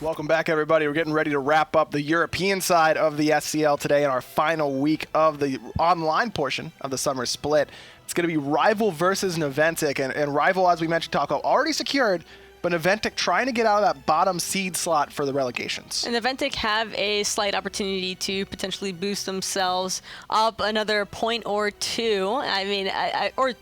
Welcome back, everybody. We're getting ready to wrap up the European side of the SCL today in our final week of the online portion of the summer split. It's going to be RvL versus Naventic, and RvL, as we mentioned, Taco, already secured, but Naventic trying to get out of that bottom seed slot for the relegations. And Naventic have a slight opportunity to potentially boost themselves up another point or two. I mean, or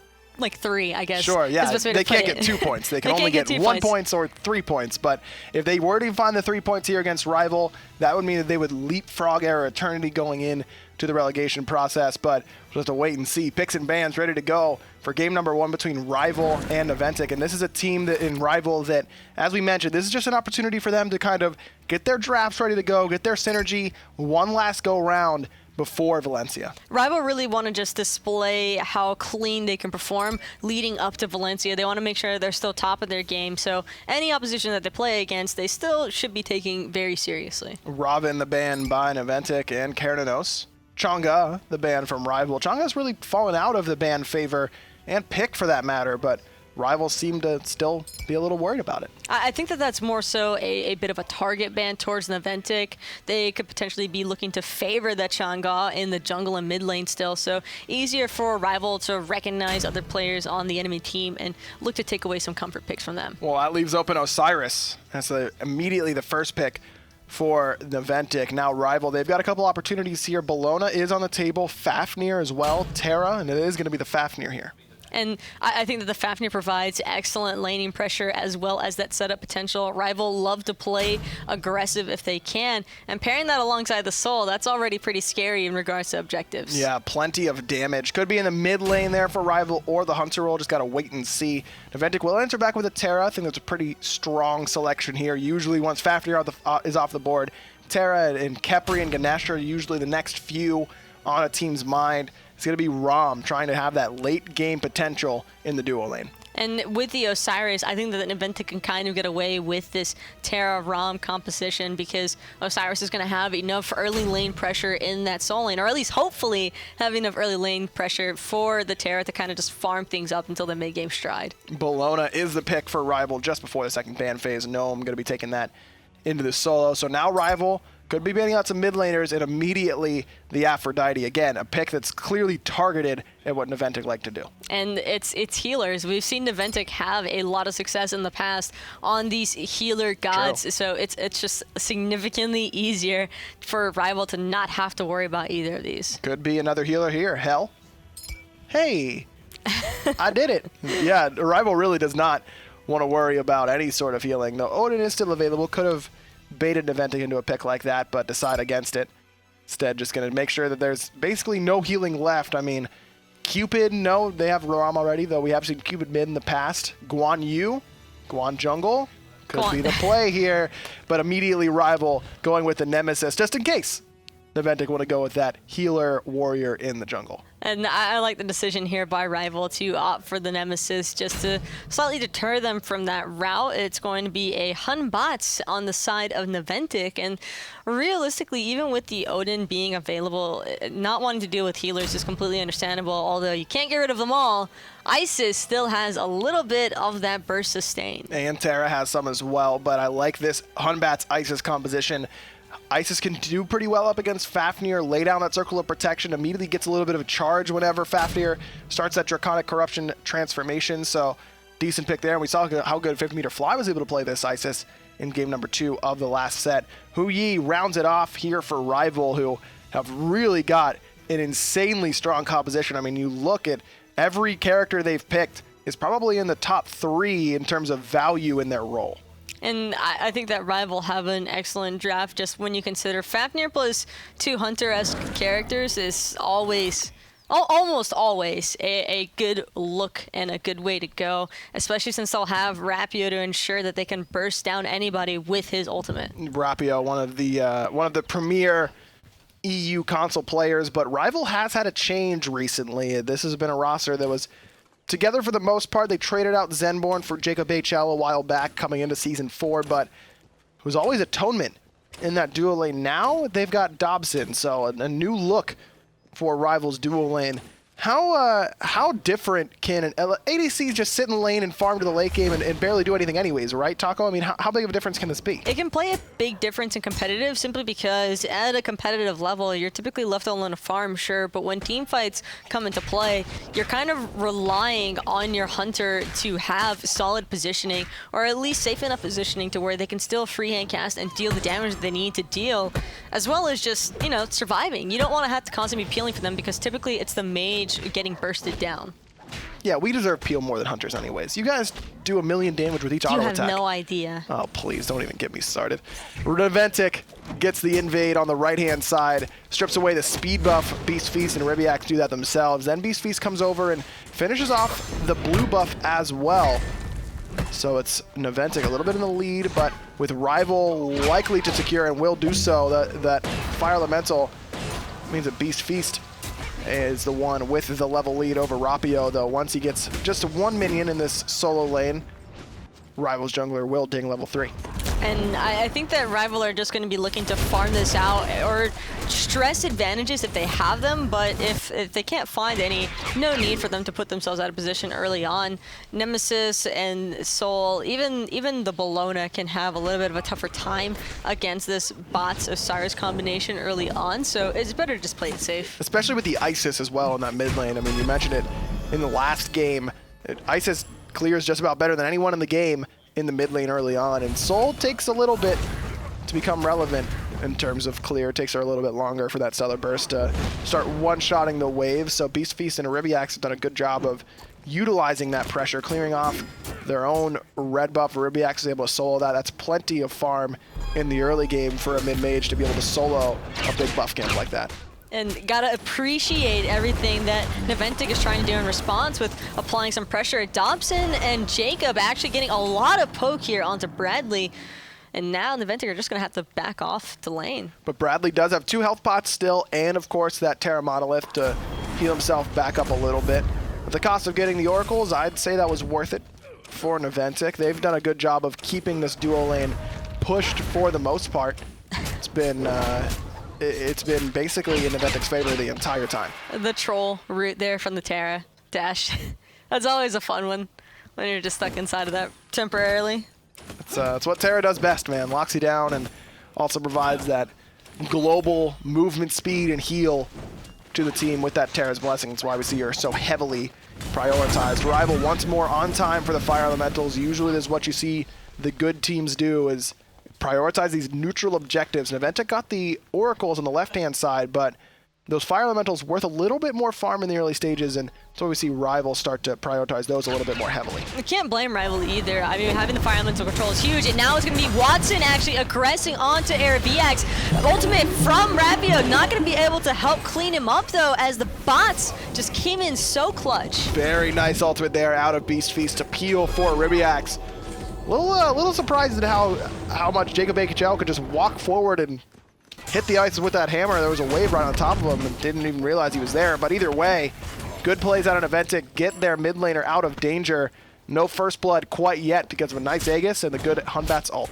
like 3, I guess. Sure, yeah. They can't get 2 points. They can only get 1 point or 3 points. But if they were to find the 3 points here against RvL, that would mean that they would leapfrog Era Eternity going in to the relegation process. But we'll have to wait and see. Picks and bans ready to go for game number 1 between RvL and Naventic. And this is a team that in RvL that, as we mentioned, this is just an opportunity for them to kind of get their drafts ready to go, get their synergy one last go round before Valencia. RvL really want to just display how clean they can perform leading up to Valencia. They want to make sure they're still top of their game, so any opposition that they play against, they still should be taking very seriously. Robin, the ban by Naventic, and Kernanos. Chang'e, the ban from RvL. Chang'e's really fallen out of the ban favor, and Pick for that matter, but RvL seem to still be a little worried about it. I think that that's more so a bit of a target ban towards Naventic. They could potentially be looking to favor that Chang'e in the jungle and mid lane still, so easier for RvL to recognize other players on the enemy team and look to take away some comfort picks from them. Well, that leaves open Osiris. That's immediately the first pick for Naventic. Now RvL, they've got a couple opportunities here. Bellona is on the table, Fafnir as well, Terra, and it is going to be the Fafnir here. And I think that the Fafnir provides excellent laning pressure as well as that setup potential. RvL love to play aggressive if they can, and pairing that alongside the Soul, that's already pretty scary in regards to objectives. Yeah, plenty of damage. Could be in the mid lane there for RvL or the Hunter role. Just got to wait and see. Naventic will enter back with a Terra. I think that's a pretty strong selection here. Usually once Fafnir is off the board, Terra and Khepri and Ganesh are usually the next few on a team's mind. It's going to be Ram trying to have that late game potential in the duo lane. And with the Osiris, I think that Naventic can kind of get away with this Terra-Ram composition because Osiris is going to have enough early lane pressure in that Soul lane, or at least hopefully have enough early lane pressure for the Terra to kind of just farm things up until the mid-game stride. Bellona is the pick for RvL just before the second ban phase. Gnome going to be taking that into the solo. So now RvL could be banning out some mid laners and immediately the Aphrodite. Again, a pick that's clearly targeted at what Naventic like to do. And it's healers. We've seen Naventic have a lot of success in the past on these healer gods. True. So it's just significantly easier for RvL to not have to worry about either of these. Could be another healer here. Hell. Hey, I did it. Yeah, RvL really does not want to worry about any sort of healing. Though Odin is still available. Could have baited Naventic into a pick like that, but decide against it. Instead, just going to make sure that there's basically no healing left. I mean, Cupid, no, they have Rama already, though we have seen Cupid mid in the past. Guan Yu, Guan Jungle, could be the play here, but immediately RvL going with the Nemesis, just in case Naventic want to go with that healer warrior in the jungle. And I like the decision here by RvL to opt for the Nemesis just to slightly deter them from that route. It's going to be a Batz on the side of Naventic, and realistically, even with the Odin being available, not wanting to deal with healers is completely understandable, although you can't get rid of them all. Isis still has a little bit of that burst sustain. And Terra has some as well, but I like this Batz Isis composition. Isis can do pretty well up against Fafnir, lay down that circle of protection, immediately gets a little bit of a charge whenever Fafnir starts that Draconic Corruption transformation, so decent pick there. And we saw how good 50 Meter Fly was able to play this Isis in game number 2 of the last set. Hu Yi rounds it off here for RvL, who have really got an insanely strong composition. I mean, you look at every character they've picked is probably in the top 3 in terms of value in their role. And I think that RvL have an excellent draft just when you consider Fafnir plus 2 Hunter-esque characters is always, almost always, a good look and a good way to go, especially since they'll have Rapio to ensure that they can burst down anybody with his ultimate. Rapio, one of the premier EU console players, but RvL has had a change recently. This has been a roster that was together for the most part. They traded out Zenborn for JacobHL a while back coming into Season 4, but it was always Atonement in that duo lane. Now they've got Dobson, so a new look for RvL's duo lane How different can an ADC just sit in the lane and farm to the late game and barely do anything anyways, right, Taco? I mean, how big of a difference can this be? It can play a big difference in competitive simply because at a competitive level, you're typically left alone to farm, sure, but when team fights come into play, you're kind of relying on your hunter to have solid positioning, or at least safe enough positioning to where they can still freehand cast and deal the damage that they need to deal, as well as just, you know, surviving. You don't want to have to constantly be peeling for them because typically it's the mage getting bursted down. Yeah, we deserve peel more than hunters anyways. You guys do 1 million damage with each auto attack. You have no idea. Oh, please, don't even get me started. Naventic gets the invade on the right-hand side, strips away the speed buff. Beast Feast and Eribiiax do that themselves. Then Beast Feast comes over and finishes off the blue buff as well. So it's Naventic a little bit in the lead, but with RvL likely to secure and will do so, that Fire Elemental means that Beast Feast is the one with the level lead over Rapio, though once he gets just 1 minion in this solo lane, RvL's jungler will ding level 3. And I think that RvL are just going to be looking to farm this out or stress advantages if they have them, but if they can't find any, no need for them to put themselves out of position early on. Nemesis and Soul, even the Bellona can have a little bit of a tougher time against this Batz Osiris combination early on, so it's better to just play it safe. Especially with the Isis as well in that mid lane. I mean, you mentioned it in the last game. Isis clears just about better than anyone in the game in the mid lane early on, and Soul takes a little bit to become relevant in terms of clear. It takes her a little bit longer for that Stellar Burst to start one-shotting the waves, so Beast Feast and Eribiiax have done a good job of utilizing that pressure, clearing off their own red buff. Eribiiax is able to solo that. That's plenty of farm in the early game for a mid-mage to be able to solo a big buff camp like that. And gotta appreciate everything that Naventic is trying to do in response with applying some pressure at Dobson and Jacob actually getting a lot of poke here onto Bradley. And now Naventic are just gonna have to back off to lane. But Bradley does have 2 health pots still, and of course that Terra monolith to heal himself back up a little bit. At the cost of getting the oracles, I'd say that was worth it for Naventic. They've done a good job of keeping this duo lane pushed for the most part. It's been basically in Naventic's favor the entire time. The troll route there from the Terra dash. That's always a fun one when you're just stuck inside of that temporarily. It's what Terra does best, man. Locks you down and also provides that global movement speed and heal to the team with that Terra's Blessing. That's why we see her so heavily prioritized. RvL once more on time for the Fire Elementals. Usually this is what you see the good teams do, is prioritize these neutral objectives. Naventic got the oracles on the left-hand side, but those Fire Elementals worth a little bit more farm in the early stages, and that's why we see RvL start to prioritize those a little bit more heavily. You can't blame RvL either. I mean, having the Fire Elemental control is huge, and now it's going to be Watson actually aggressing onto Eribiiax. Ultimate from Rapio, not going to be able to help clean him up, though, as the bots just came in so clutch. Very nice ultimate there out of Beast Feast to peel for Eribiiax. Little surprised at how much JacobHL could just walk forward and hit the ice with that hammer. There was a wave right on top of him and didn't even realize he was there. But either way, good plays out of Naventic, get their mid laner out of danger. No first blood quite yet because of a nice Aegis and the good Hunbat's ult.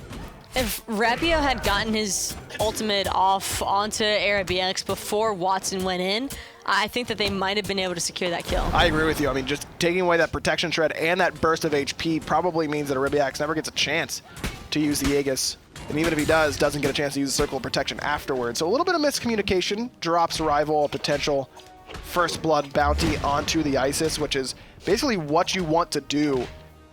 If Rapio had gotten his ultimate off onto Eribiiax before Watson went in, I think that they might have been able to secure that kill. I agree with you. I mean, just taking away that protection shred and that burst of HP probably means that Eribiiax never gets a chance to use the Aegis. And even if he doesn't get a chance to use the Circle of Protection afterwards. So a little bit of miscommunication drops RvL a potential first blood bounty onto the Isis, which is basically what you want to do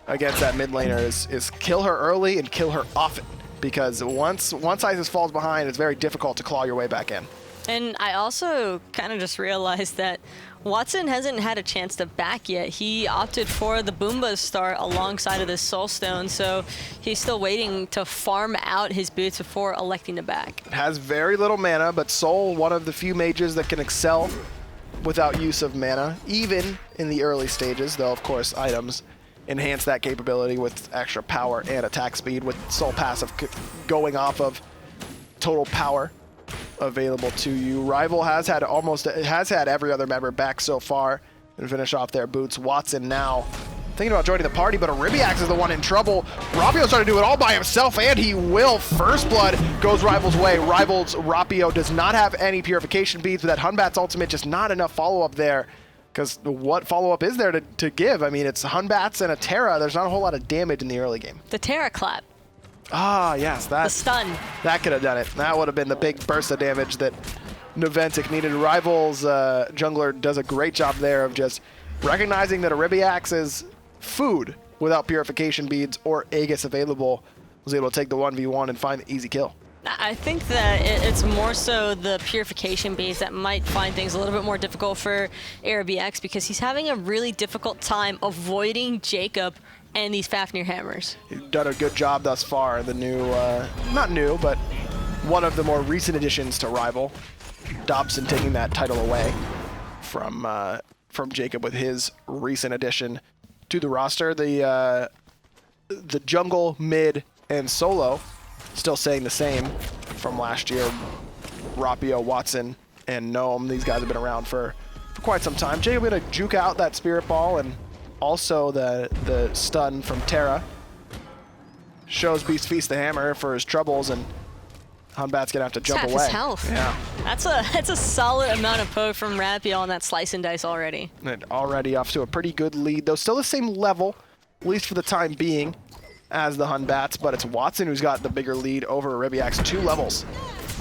against that mid laner is kill her early and kill her often. Because once Isis falls behind, it's very difficult to claw your way back in. And I also kind of just realized that Watson hasn't had a chance to back yet. He opted for the Boomba start alongside of this Soulstone, so he's still waiting to farm out his boots before electing to back. Has very little mana, but Soul, one of the few mages that can excel without use of mana, even in the early stages, though of course items enhance that capability with extra power and attack speed, with Soul passive going off of total power available to you. RvL has had every other member back so far and finish off their boots. Watson now thinking about joining the party, but Eribiiax is the one in trouble. Rapio's trying to do it all by himself, and he will. First blood goes RvL's way. RvL's Rapio does not have any purification beads, but that Hunbat's ultimate, just not enough follow-up there Because what follow-up is there to give? I mean, it's Batz and a Terra. There's not a whole lot of damage in the early game. The Terra clap. Ah, yes. The stun. That could have done it. That would have been the big burst of damage that Naventic needed. RvL's jungler does a great job there of just recognizing that Eribiiax is food without purification beads or Aegis available. Was able to take the 1v1 and find the easy kill. I think that it's more so the purification base that might find things a little bit more difficult for Eribiiax, because he's having a really difficult time avoiding Jacob and these Fafnir hammers. He's done a good job thus far in the new, not new, but one of the more recent additions to RvL. Dobson taking that title away from Jacob with his recent addition to the roster. The jungle, mid, and solo still saying the same from last year. Rapio, Watson, and Gnome. These guys have been around for quite some time. Jacob going to juke out that Spirit Ball and also the stun from Terra. Shows Beast Feast the hammer for his troubles, and Batz gonna have to jump away. His health. Yeah. That's a solid amount of poke from Rapio on that slice and dice already. And already off to a pretty good lead, though still the same level, at least for the time being, as the Batz, but it's Watson who's got the bigger lead over Eribiiax, 2 levels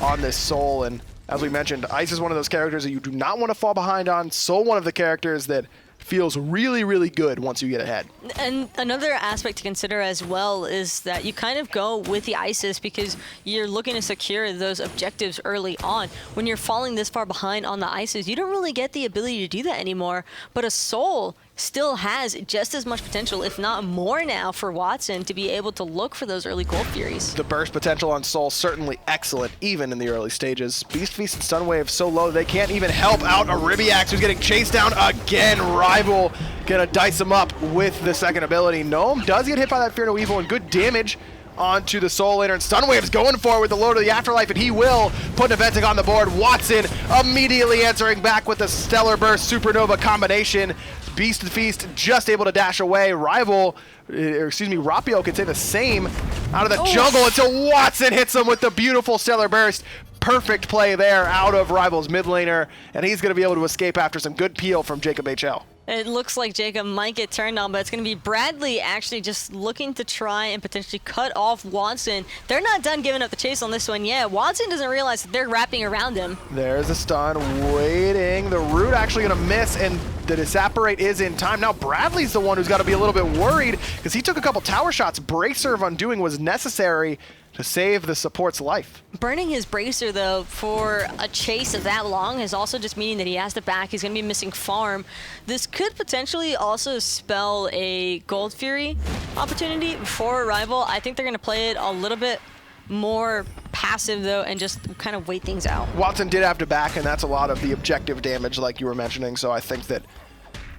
on this Soul. And as we mentioned, Ice is one of those characters that you do not want to fall behind on. Soul, one of the characters that feels really, really good once you get ahead. And another aspect to consider as well is that you kind of go with the Isis because you're looking to secure those objectives early on. When you're falling this far behind on the Isis, you don't really get the ability to do that anymore. But a Soul still has just as much potential, if not more now, for Watson to be able to look for those early Gold Furies. The burst potential on Soul certainly excellent, even in the early stages. Beast Feast and Stun Wave so low they can't even help out Eribiiax, who's getting chased down again. RvL gonna dice him up with the second ability. Gnome does get hit by that Fear No Evil and good damage onto the Soul later, and Stun Wave's going for it with the Lord of the Afterlife, and he will put Naventic on the board. Watson immediately answering back with the Stellar Burst Supernova combination. Beast Feast just able to dash away. Rapio can say the same out of the jungle until Watson hits him with the beautiful Stellar Burst. Perfect play there out of RvL's mid laner, and he's going to be able to escape after some good peel from JacobHL. It looks like Jacob might get turned on, but it's going to be Bradley actually just looking to try and potentially cut off Watson. They're not done giving up the chase on this one yet. Watson doesn't realize that they're wrapping around him. There's a stun waiting. The root actually going to miss, and the Disapparate is in time. Now Bradley's the one who's got to be a little bit worried because he took a couple tower shots. Bracer of Undoing was necessary to save the support's life. Burning his Bracer, though, for a chase of that long is also just meaning that he has to back. He's going to be missing farm. This could potentially also spell a Gold Fury opportunity for RvL. I think they're going to play it a little bit more passive, though, and just kind of wait things out. Watson did have to back, and that's a lot of the objective damage like you were mentioning, so I think that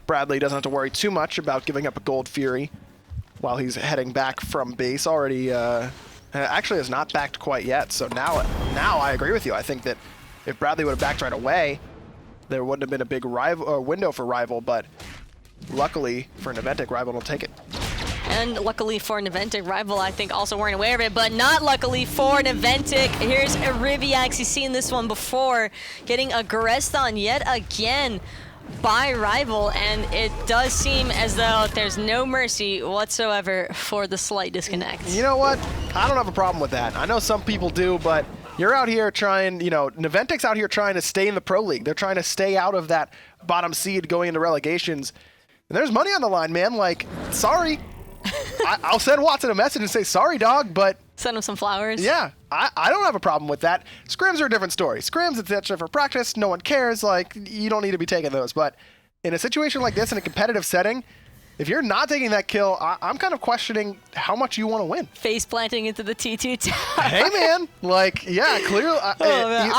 Bradley doesn't have to worry too much about giving up a Gold Fury while he's heading back from base. Already actually has not backed quite yet, so now I agree with you. I think that if Bradley would have backed right away, there wouldn't have been a big window for RvL, but luckily for Naventic, RvL will take it. And luckily for Naventic, RvL, I think, also weren't aware of it, but not luckily for Naventic. Here's Eribiiax. He's seen this one before, getting aggressed on yet again by RvL, and it does seem as though there's no mercy whatsoever for the slight disconnect. You know what? I don't have a problem with that. I know some people do, but you're out here trying, Naventic's out here trying to stay in the Pro League. They're trying to stay out of that bottom seed going into relegations. And there's money on the line, man. Like, sorry. I'll send Watson a message and say, sorry, dog, but... Send him some flowers. Yeah, I don't have a problem with that. Scrims are a different story. Scrims, it's extra for practice. No one cares. Like, you don't need to be taking those. But in a situation like this, in a competitive setting, if you're not taking that kill, I'm kind of questioning how much you want to win. Face planting into the T2 tower. Hey, man. Like, yeah, clearly. I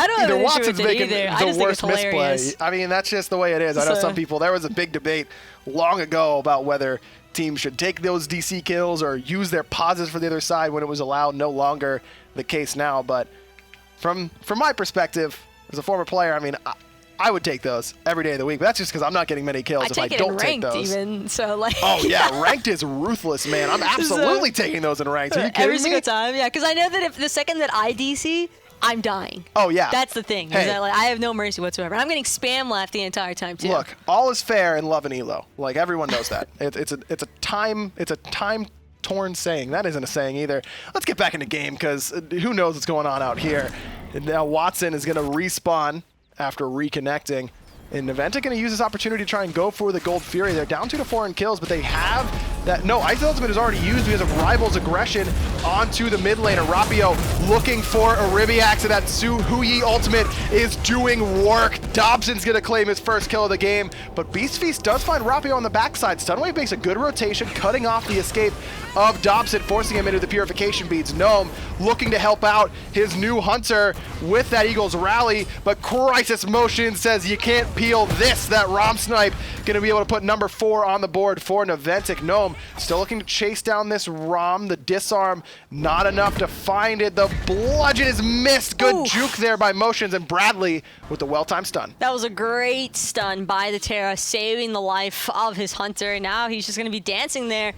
don't have an issue with it either. I just think it's hilarious. I mean, that's just the way it is. I know some people, there was a big debate long ago about whether teams should take those DC kills or use their pauses for the other side when it was allowed. No longer the case now. But from my perspective, as a former player, I mean, I would take those every day of the week. But that's just because I'm not getting many kills if I don't take those. Even, so like oh, yeah. Ranked is ruthless, man. I'm absolutely taking those in ranked. Are you kidding every me? single time, yeah. Because I know that if the second that I DC, I'm dying. Oh, yeah. That's the thing. Hey. Is that, like, I have no mercy whatsoever. I'm getting spam left the entire time, too. Look, all is fair in love and elo. Like, everyone knows that. It's a time-torn saying. That isn't a saying either. Let's get back into game, because who knows what's going on out here. And now Watson is going to respawn after reconnecting. And Naventic going to use this opportunity to try and go for the Gold Fury. They're down 2-4 in kills, but they have that. No, Ice Ultimate is already used because of RvL's aggression onto the mid lane. And Rapio looking for Eribiiax, and that Huyi ultimate is doing work. Dobson's going to claim his first kill of the game, but Beast Feast does find Rapio on the backside. Stunwave makes a good rotation, cutting off the escape of Dobson, forcing him into the purification beads. Gnome looking to help out his new hunter with that Eagles rally, but CRYSIS Motion says you can't peel this. That Rom snipe going to be able to put number 4 on the board for Naventic. Gnome still looking to chase down this Rom. The disarm, not enough to find it. The bludgeon is missed. Good juke there by Motions, and Bradley with the well-timed stun. That was a great stun by the Terra, saving the life of his hunter. And now he's just going to be dancing there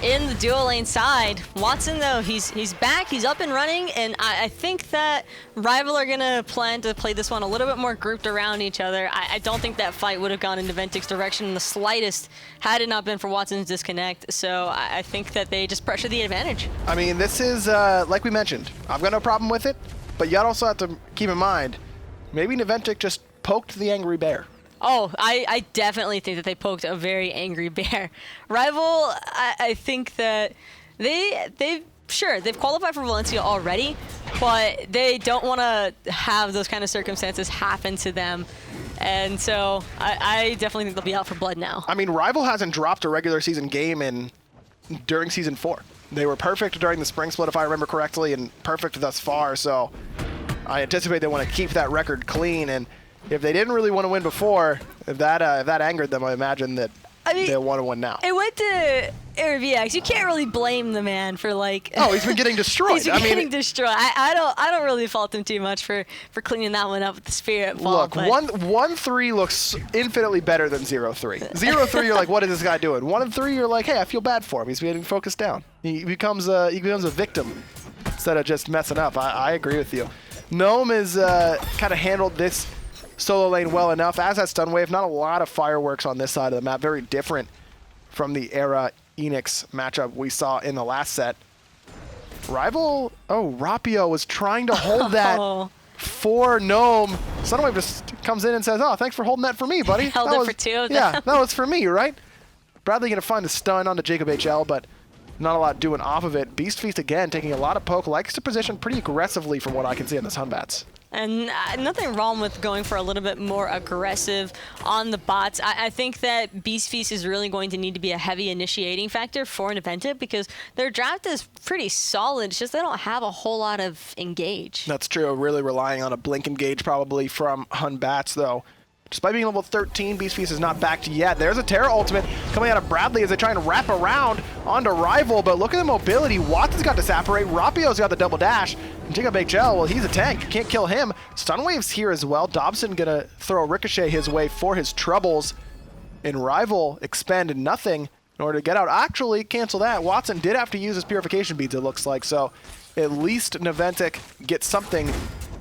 in the dual lane side. Watson, though, he's back, he's up and running, and I think that RvL are gonna plan to play this one a little bit more grouped around each other. I don't think that fight would have gone in Naventic's direction in the slightest had it not been for Watson's disconnect, so I think that they just pressure the advantage. I mean, this is, like we mentioned, I've got no problem with it, but you also have to keep in mind, maybe Naventic just poked the angry bear. Oh, I definitely think that they poked a very angry bear. RvL, I think that they've qualified for Valencia already, but they don't want to have those kind of circumstances happen to them. And so I definitely think they'll be out for blood now. I mean, RvL hasn't dropped a regular season game during Season 4. They were perfect during the Spring Split, if I remember correctly, and perfect thus far, so I anticipate they want to keep that record clean. And if they didn't really want to win before, if that angered them, I imagine that they'll want to win now. It went to Eribiiax. You can't really blame the man for, like... Oh, he's been getting destroyed. He's been getting destroyed. I don't really fault him too much for cleaning that one up with the Spirit Fall. Look, 1-3 looks infinitely better than 0-3. 0-3, you're like, what is this guy doing? 1-3, you're like, hey, I feel bad for him. He's getting focused down. He becomes a victim instead of just messing up. I agree with you. Gnome has kind of handled this solo lane well enough, as has Stunwave. Not a lot of fireworks on this side of the map. Very different from the Era Enix matchup we saw in the last set. Rapio was trying to hold that for Gnome. Stunwave just comes in and says, oh, thanks for holding that for me, buddy. Held it for two of them. Yeah, that was for me, right? Bradley going to find the stun onto JacobHL, but not a lot doing off of it. Beast Feast, again, taking a lot of poke. Likes to position pretty aggressively from what I can see on this Batz. And nothing wrong with going for a little bit more aggressive on the bots. I think that Beast Feast is really going to need to be a heavy initiating factor for Naventic because their draft is pretty solid. It's just they don't have a whole lot of engage. That's true. Really relying on a blink engage probably from Batz, though. Despite being level 13, Beast Feast is not backed yet. There's a Terra ultimate coming out of Bradley as they try and wrap around onto RvL, but look at the mobility. Watson's got Disapparate, Rapio's got the double dash, and JacobHL, well, he's a tank. Can't kill him. Stunwave's here as well. Dobson gonna throw a Ricochet his way for his troubles, and RvL expended nothing in order to get out. Actually, cancel that. Watson did have to use his purification beads, it looks like, so at least Naventic gets something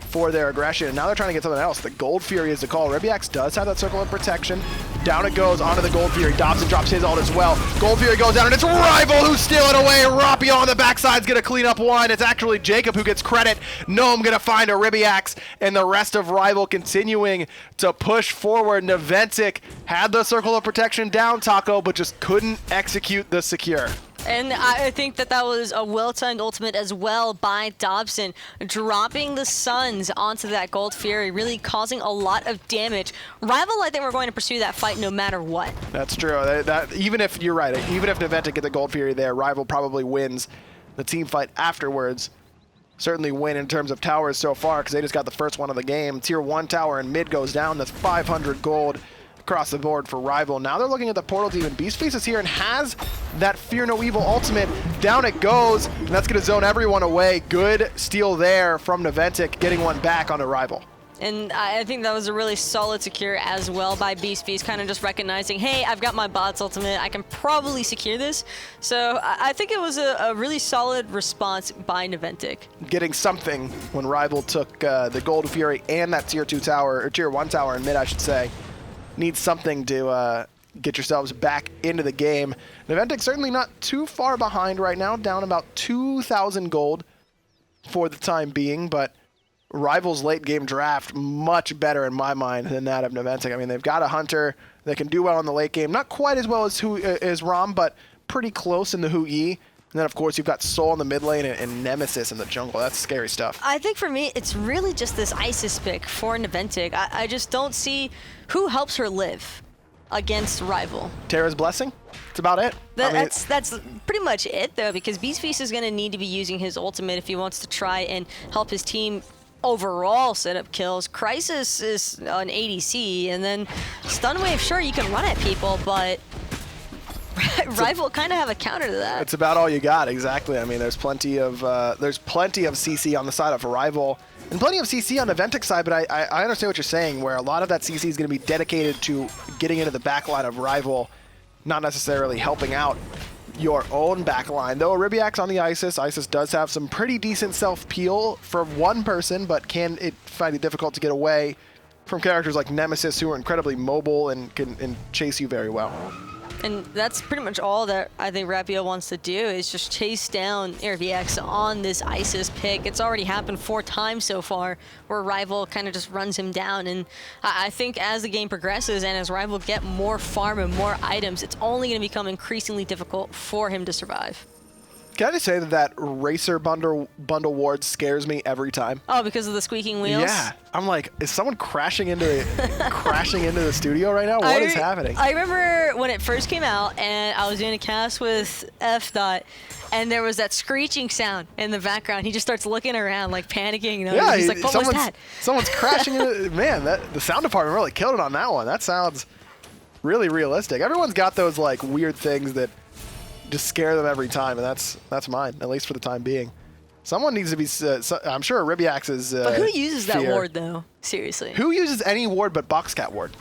for their aggression, and now they're trying to get something else. The Gold Fury is the call. Eribiiax does have that circle of protection. Down it goes onto the Gold Fury. Dobson drops his ult as well. Gold Fury goes down, and it's RvL who's stealing away. Rapio on the backside's gonna clean up one. It's actually Jacob who gets credit. Gnome gonna find Eribiiax, and the rest of RvL continuing to push forward. Naventic had the circle of protection down, Taco, but just couldn't execute the secure. And I think that that was a well-timed ultimate as well by Dobson, dropping the Suns onto that Gold Fury, really causing a lot of damage. RvL, I think we're going to pursue that fight no matter what. That's true. Even if you're right, even if Naventic get the Gold Fury there, RvL probably wins the team fight afterwards. Certainly win in terms of towers so far because they just got the first one of the game. Tier 1 tower in mid goes down. That's 500 gold across the board for RvL. Now they're looking at the portal team, and Beast Feast is here and has that Fear No Evil ultimate. Down it goes, and that's going to zone everyone away. Good steal there from Naventic, getting one back onto RvL. And I think that was a really solid secure as well by Beast Feast, kind of just recognizing, hey, I've got my bot's ultimate. I can probably secure this. So I think it was a really solid response by Naventic. Getting something when RvL took the Gold Fury and that tier 2 tower, or tier 1 tower in mid, I should say. Needs something to get yourselves back into the game. Naventic certainly not too far behind right now, down about 2,000 gold for the time being, but RvL's late game draft much better in my mind than that of Naventic. I mean, they've got a Hunter that can do well in the late game, not quite as well as Ram, but pretty close in the Hu-Yi. And then, of course, you've got Soul in the mid lane and Nemesis in the jungle. That's scary stuff. I think for me, it's really just this Isis pick for Naventic. I just don't see who helps her live against RvL. Terra's Blessing? That's about it. That's pretty much it, though, because Beast Feast is going to need to be using his ultimate if he wants to try and help his team overall set up kills. CRYSIS is an ADC, and then Stun Wave, sure, you can run at people, but RvL kind of have a counter to that. It's about all you got, exactly. I mean, there's plenty of CC on the side of RvL, and plenty of CC on the Naventic side, but I understand what you're saying, where a lot of that CC is going to be dedicated to getting into the backline of RvL, not necessarily helping out your own backline. Though Eribiiax on the Isis does have some pretty decent self-peel for one person, but can find it difficult to get away from characters like Nemesis, who are incredibly mobile and can chase you very well. And that's pretty much all that I think Rapio wants to do, is just chase down Eribiiax on this Isis pick. It's already happened 4 times so far, where RvL kind of just runs him down. And I think as the game progresses and as RvL get more farm and more items, it's only going to become increasingly difficult for him to survive. Can I just say that Racer bundle ward scares me every time? Oh, because of the squeaking wheels? Yeah. I'm like, is someone crashing into the studio right now? What is happening? I remember when it first came out, and I was doing a cast with F. And there was that screeching sound in the background. He just starts looking around, like panicking. Yeah, he's like, what was that? Someone's crashing into man, the sound department really killed it on that one. That sounds really realistic. Everyone's got those like weird things that just scare them every time, and that's mine, at least for the time being. Someone needs to be, I'm sure Eribiiax is But who uses that ward, though? Seriously. Who uses any ward but Boxcat ward?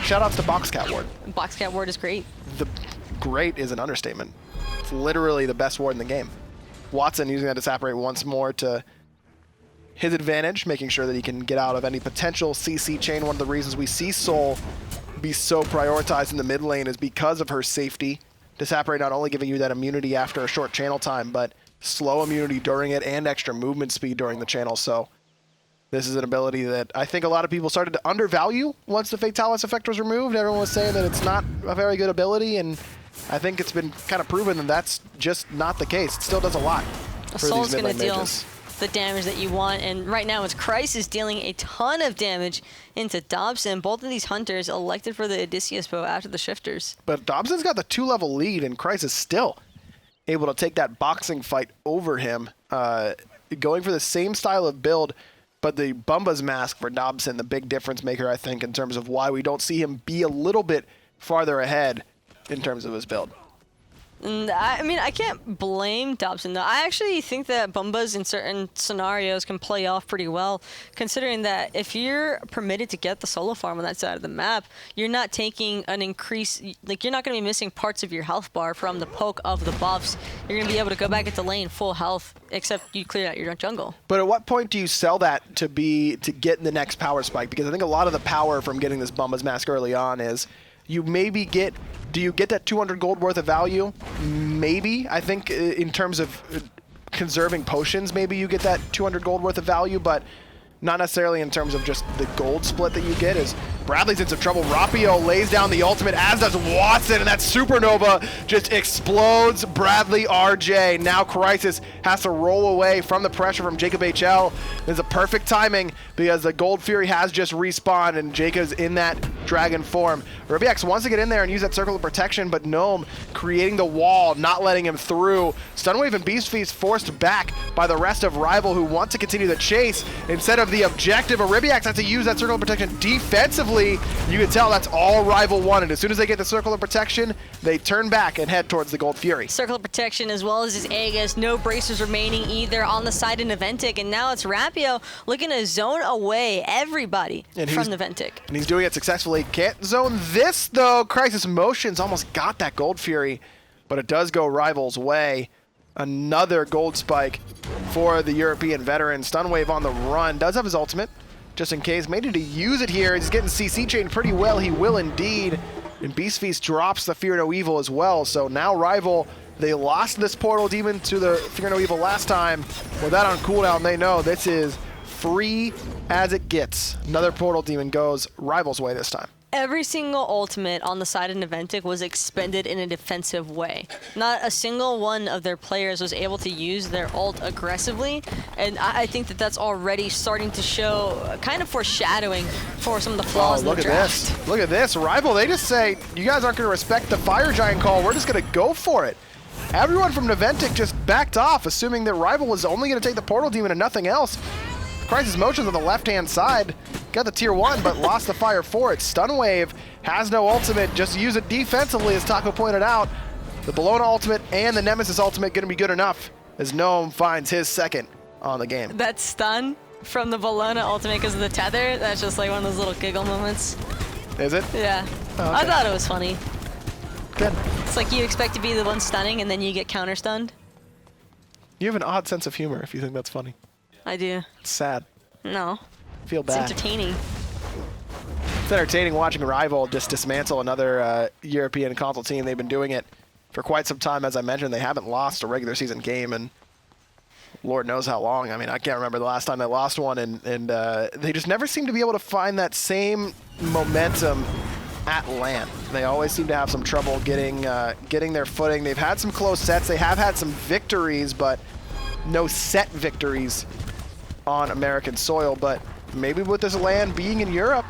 Shoutouts to Boxcat ward. Boxcat ward is great. The great is an understatement. It's literally the best ward in the game. Watson using that to separate once more to his advantage, making sure that he can get out of any potential CC chain. One of the reasons we see Soul be so prioritized in the mid lane is because of her safety. To separate, not only giving you that immunity after a short channel time, but slow immunity during it and extra movement speed during the channel. So this is an ability that I think a lot of people started to undervalue once the Fatalis effect was removed. Everyone was saying that it's not a very good ability, and I think it's been kind of proven that that's just not the case. It still does a lot for Soul's these mid lane deal mages. The damage that you want, and right now it's CRYSIS dealing a ton of damage into Dobson. Both of these hunters elected for the Odysseus bow after the shifters. But Dobson's got the 2-level lead, and CRYSIS still able to take that boxing fight over him, going for the same style of build, but the Bumba's Mask for Dobson, the big difference maker, I think, in terms of why we don't see him be a little bit farther ahead in terms of his build. I mean, I can't blame Dobson, though. I actually think that Bumbas in certain scenarios can play off pretty well, considering that if you're permitted to get the solo farm on that side of the map, you're not taking an increase, like you're not going to be missing parts of your health bar from the poke of the buffs. You're going to be able to go back into lane full health, except you clear out your jungle. But at what point do you sell that to get the next power spike? Because I think a lot of the power from getting this Bumba's Mask early on is you maybe get, do you get that 200 gold worth of value? Maybe. I think in terms of conserving potions, maybe you get that 200 gold worth of value, but not necessarily in terms of just the gold split that you get. As Bradley's in some trouble. Rapio lays down the ultimate, as does Watson, and that supernova just explodes BradleyRJ. Now CRYSIS has to roll away from the pressure from JacobHL. It's a perfect timing because the Gold Fury has just respawned and Jacob's in that dragon form. Eribiiax wants to get in there and use that circle of protection, but Gnome creating the wall, not letting him through. Stunwave and Beast Feast forced back by the rest of RvL, who want to continue the chase instead of the objective. Eribiiax has to use that circle of protection defensively. You can tell that's all Rival wanted. As soon as they get the circle of protection, they turn back and head towards the Gold Fury. Circle of protection as well as his Aegis. No bracers remaining either on the side of Naventic. And now it's Rapio looking to zone away everybody from Naventic. And he's doing it successfully. Can't zone this, though. CRYSIS MoTioNZz almost got that Gold Fury, but it does go Rival's way. Another gold spike for the European veteran. Stunwave on the run. Does have his ultimate, just in case. Made it to use it here. He's getting CC chained pretty well. He will indeed. And Beast Feast drops the Fear No Evil as well. So now Rival, they lost this Portal Demon to the Fear No Evil last time. With that on cooldown, they know this is free as it gets. Another Portal Demon goes Rival's way this time. Every single ultimate on the side of Naventic was expended in a defensive way. Not a single one of their players was able to use their ult aggressively, and I think that that's already starting to show kind of foreshadowing for some of the flaws in the draft. Look at this. Rival, they just say, you guys aren't going to respect the Fire Giant call. We're just going to go for it. Everyone from Naventic just backed off, assuming that Rival was only going to take the Portal Demon and nothing else. CRYSIS MoTioNZz on the left-hand side. Got the tier 1, but lost the fire for it. Stunwave has no ultimate. Just use it defensively, as Taco pointed out. The Bellona ultimate and the Nemesis ultimate going to be good enough as Gnome finds his second on the game. That stun from the Bellona ultimate because of the tether, that's just like one of those little giggle moments. Is it? Yeah. Oh, okay. I thought it was funny. Good. It's like you expect to be the one stunning and then you get counter-stunned. You have an odd sense of humor if you think that's funny. I do. It's sad. No. Feel bad. It's entertaining. It's entertaining watching Rival just dismantle another European console team. They've been doing it for quite some time. As I mentioned, they haven't lost a regular season game in Lord knows how long. I mean, I can't remember the last time they lost one, and they just never seem to be able to find that same momentum at LAN. They always seem to have some trouble getting their footing. They've had some close sets. They have had some victories, but no set victories on American soil. But maybe with this LAN being in Europe,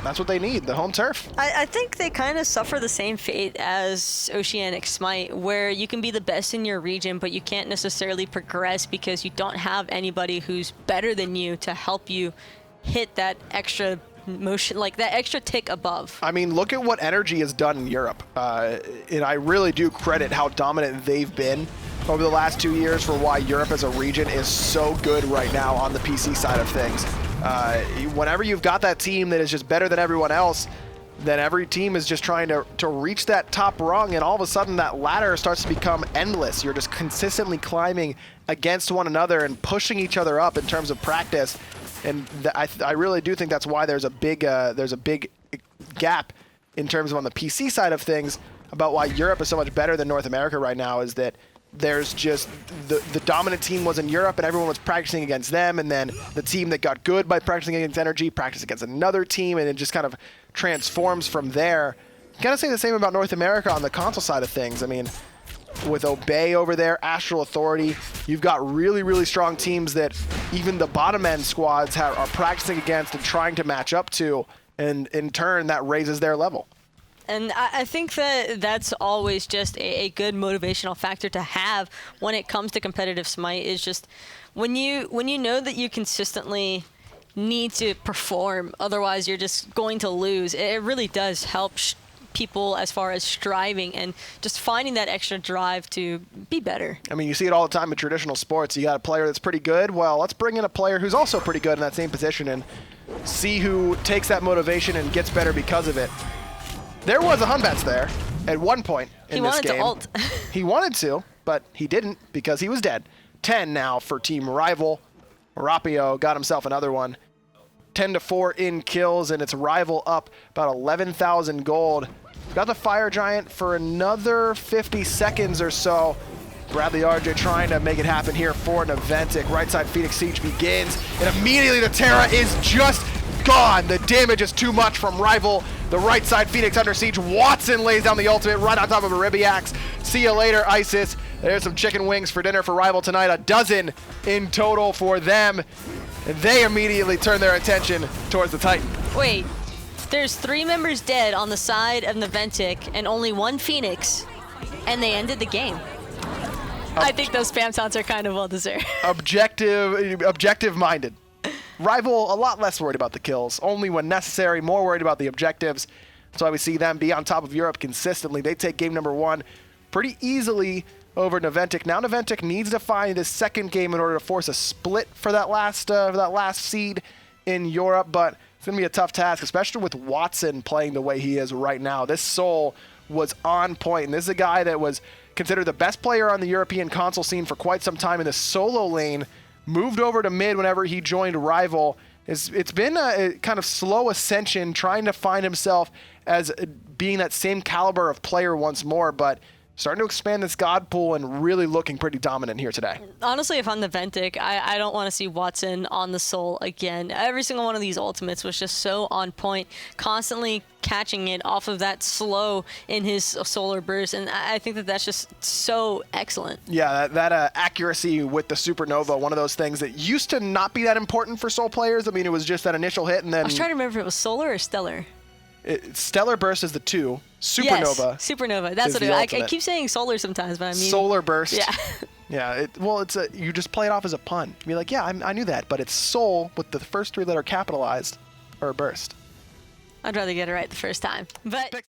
that's what they need, the home turf. I think they kind of suffer the same fate as Oceanic Smite, where you can be the best in your region, but you can't necessarily progress because you don't have anybody who's better than you to help you hit that extra motion, like that extra tick above. I mean, look at what Energy has done in Europe. And I really do credit how dominant they've been over the last 2 years for why Europe as a region is so good right now on the PC side of things. Whenever you've got that team that is just better than everyone else, then every team is just trying to reach that top rung, and all of a sudden that ladder starts to become endless. You're just consistently climbing against one another and pushing each other up in terms of practice. And I really do think that's why there's a big gap in terms of on the PC side of things about why Europe is so much better than North America right now, is that there's just the dominant team was in Europe and everyone was practicing against them, and then the team that got good by practicing against Energy practiced against another team, and it just kind of transforms from there. Kind of say the same about North America on the console side of things. I mean, with Obey over there, Astral Authority, you've got really, really strong teams that even the bottom end squads are practicing against and trying to match up to, and in turn that raises their level. And I think that that's always just a good motivational factor to have when it comes to competitive Smite, is just when you know that you consistently need to perform, otherwise you're just going to lose. It really does help people as far as striving and just finding that extra drive to be better. I mean, you see it all the time in traditional sports. You got a player that's pretty good. Well, let's bring in a player who's also pretty good in that same position and see who takes that motivation and gets better because of it. There was a Batz there at one point in this game. He wanted to ult. He wanted to, but he didn't because he was dead. 10 now for Team Rival. Rapio got himself another one. 10-4 in kills, and it's Rival up about 11,000 gold. Got the Fire Giant for another 50 seconds or so. BradleyRJ trying to make it happen here for Naventic. Right side Phoenix Siege begins, and immediately the Terra is just gone. The damage is too much from Rival. The right side Phoenix under siege. Watson lays down the ultimate right on top of Eribiiax. See you later, ISIS. There's some chicken wings for dinner for Rival tonight. A dozen in total for them. And they immediately turn their attention towards the Titan. Wait, there's 3 members dead on the side of Naventic and only 1 Phoenix, and they ended the game. I think those spam sounds are kind of well deserved. Objective-minded. RvL a lot less worried about the kills, only when necessary, more worried about the objectives. That's why we see them be on top of Europe consistently. They take game number 1 pretty easily over Naventic. Now Naventic needs to find this second game in order to force a split for that last seed in Europe, but it's going to be a tough task, especially with Watson playing the way he is right now. This Soul was on point, and this is a guy that was considered the best player on the European console scene for quite some time in the solo lane, moved over to mid whenever he joined RvL. It's been a kind of slow ascension, trying to find himself as being that same caliber of player once more, but starting to expand this god pool and really looking pretty dominant here today. Honestly, if I'm Naventic, I don't want to see Watson on the Soul again. Every single one of these ultimates was just so on point, constantly catching it off of that slow in his solar burst, and I think that that's just so excellent. Yeah, that accuracy with the supernova, one of those things that used to not be that important for Soul players. I mean, it was just that initial hit, and then... I was trying to remember if it was solar or stellar. Stellar burst is the 2. Supernova. Yes, supernova. That's what it is. I keep saying solar sometimes, but I mean solar burst. Yeah. Yeah. It's you just play it off as a pun. You be like, yeah, I knew that, but it's soul with the first 3 letter capitalized or burst. I'd rather get it right the first time, but.